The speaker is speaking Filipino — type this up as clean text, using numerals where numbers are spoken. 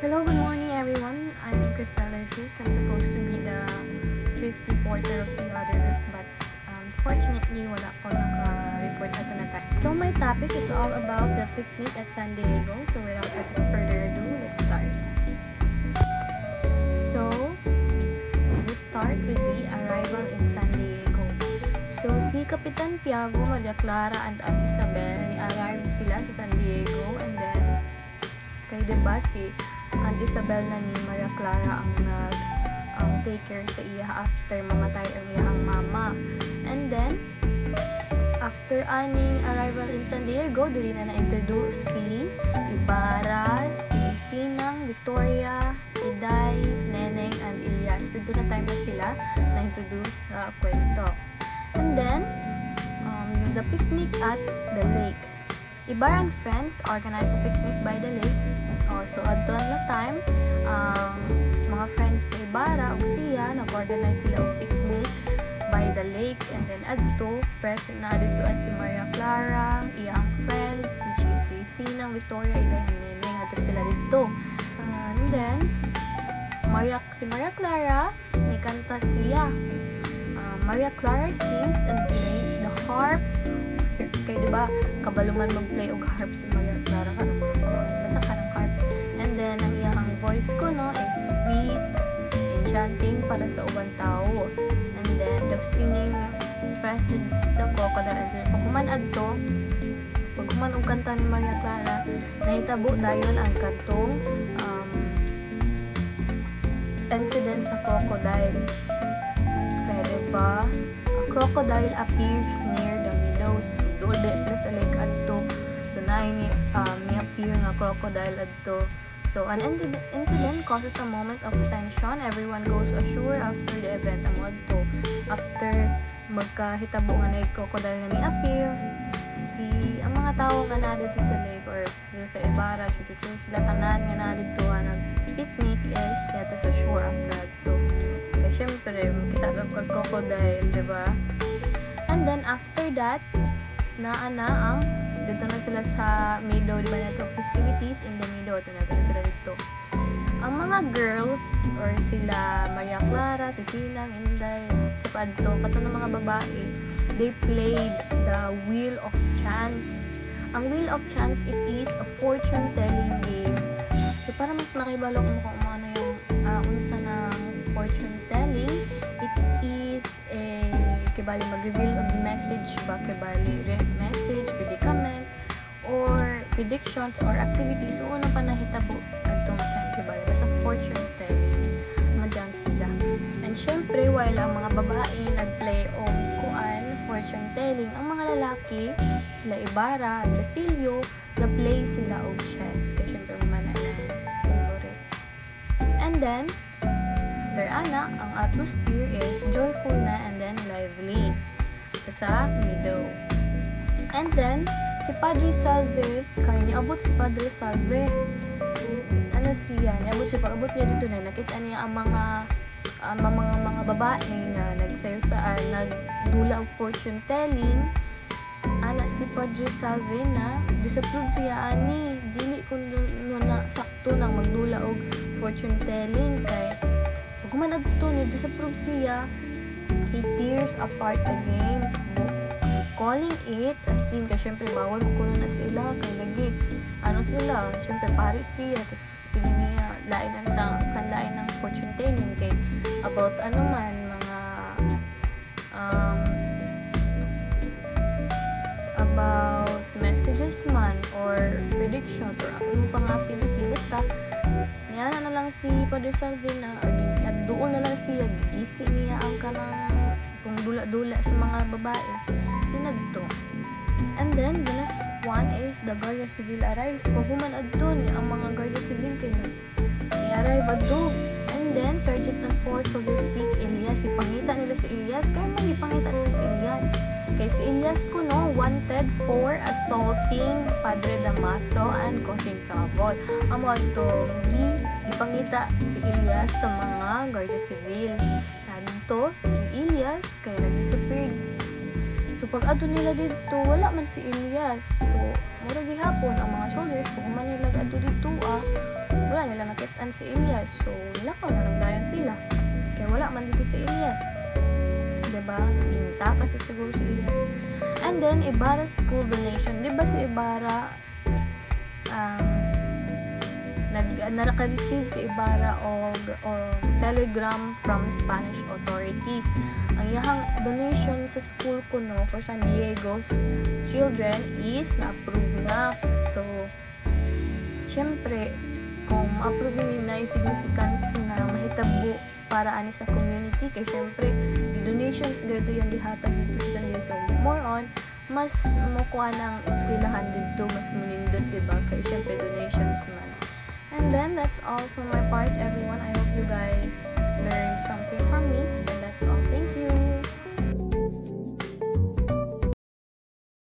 Hello, good morning everyone. I'm Crystal Jesus. I'm supposed to be the fifth reporter of the other group, but fortunately, wala ko naka-report at na time. So my topic is all about the picnic at San Diego. So without further ado, let's start. So we start with the arrival in San Diego. So si Kapitan Tiago, Maria Clara, and Aunt Isabel, ni-arrive sila sa San Diego, and then kay diba si Aunt Isabel na ni Maria Clara ang take care sa iya after mamatay ang iyang mama. And then, after aning arrival in San Diego, dili na na-introduce si Ibarra, si Sinang, Victoria, Iday, Neneng, and Elias. So, doon na time na sila na-introduce sa kwento. And then, the picnic at the lake. Ibarra and friends organized a picnic by the lake. So, at doon na time, mga friends ni Ibarra o siya, nag-organize sila og picnic by the lake. And then, adto, present na dito si Maria Clara, iyang friends, which is si Sinang, Victoria, Iday, and Neneng. Adto sila dito. And then, si Maria Clara, may kanta siya. Maria Clara sings and plays the harp. Kaya diba, kabaluman mag-play og harp si Maria Clara. Basta ka ng harp. And then, ang iyang voice ko, is sweet, enchanting para sa ubang tao. And then, the singing presents the crocodile. And then, pag human ang kanta ni Maria Clara, nahitabo dayon ang kantong incident sa crocodile. Kaya diba, a crocodile appears near the meadows. Doon sila sa lake adto. So, ni-appear nga crocodile adto. So, an incident causes a moment of tension. Everyone goes ashore after the event. After magkahitabo nga na crocodile na ni-appear, ang mga tao nga na dito sa lake or sa Ibarra, sila tanan nga na dito nag-picnic is dito sa shore after adto. Kaya syempre, kita lang crocodile, diba? And then, after that, dito na sila sa meadow, diba na ito, festivities in the meadow, ito na sila dito. Ang mga girls, or sila Maria Clara, si Sinang, Inday, si Padto, kato ng mga babae, they played the Wheel of Chance. Ang Wheel of Chance, it is a fortune-telling game. So, para mas makibalo kung ano yung unsa ng fortune-telling, it is kibali mag-reveal of message ba, kibali message, predicament, or predictions, or activities. So, una pa nahitabo atong kibali basta fortune telling madyan sila. And syempre, while ang mga babae nag-play o fortune telling, ang mga lalaki sila Ibarra at Basilio na-play sila og chess. Kaya syempre man na favorite. And then, after ang atmosphere is joyful na and then lively. Ito sa meadow. And then, si Padre Salve, kaya niabot si Padre Salve. Niabot niya dito na nakita niya ang mga babae na nagsayosaan, nagdula og fortune telling. Si Padre Salve na disapprove siya dili kun na sakto nang magdula og fortune telling kay pag man adto ni disapprove siya, he tears apart the games book, calling it a sin. Kaya syempre bawal kuno na sila kay lagi sila syempre pare siya, tapos pili niya lain ng fortune telling kay about about messages man or predictions or ano pang activity. Basta niya na lang si Padre Salve na doon na lang siya gigisi niya ang kanang kung dula-dula sa mga babae dinadto. And then the next one is the Guardia Civil arrives. Paghuman adto ang mga Guardia Civil kay ni-arrive adto. And then Sergeant and Fourth Soldiers seek Elias. Ipangita nila si Elias. Kaya ipangita nila si Elias. Kay si Elias wanted for assaulting Padre Damaso and causing trouble. Ang mga ipangita si Elias sa mga Guardia Civil. Nandito si Elias kaya nag-disappeared. So pag adto nila dito, wala man si Elias. So mura gihapon ang mga soldiers kung man nila adto dito wala nila nakit-an si Elias. So, lakaw na lang dayon sila. Kaya wala man dito si Elias. Diba? Taka sa siguro si Elias. And then, Ibarra school donation. Diba si Ibarra, naka-receive si Ibarra og telegram from Spanish authorities. Ang iyahang donation sa school ko for San Diego's children is na-approve na. So, syempre, kung ma-approve nila yung significance na mahitabo para ani sa community, kaya syempre, yung donations ganito yung dihatag dito sa San Diego. So, more on, mas makuha ng eskwelahan dito, mas munindot, diba? Kaya syempre, donations man. And then, that's all for my part, everyone. I hope you guys learned something from me.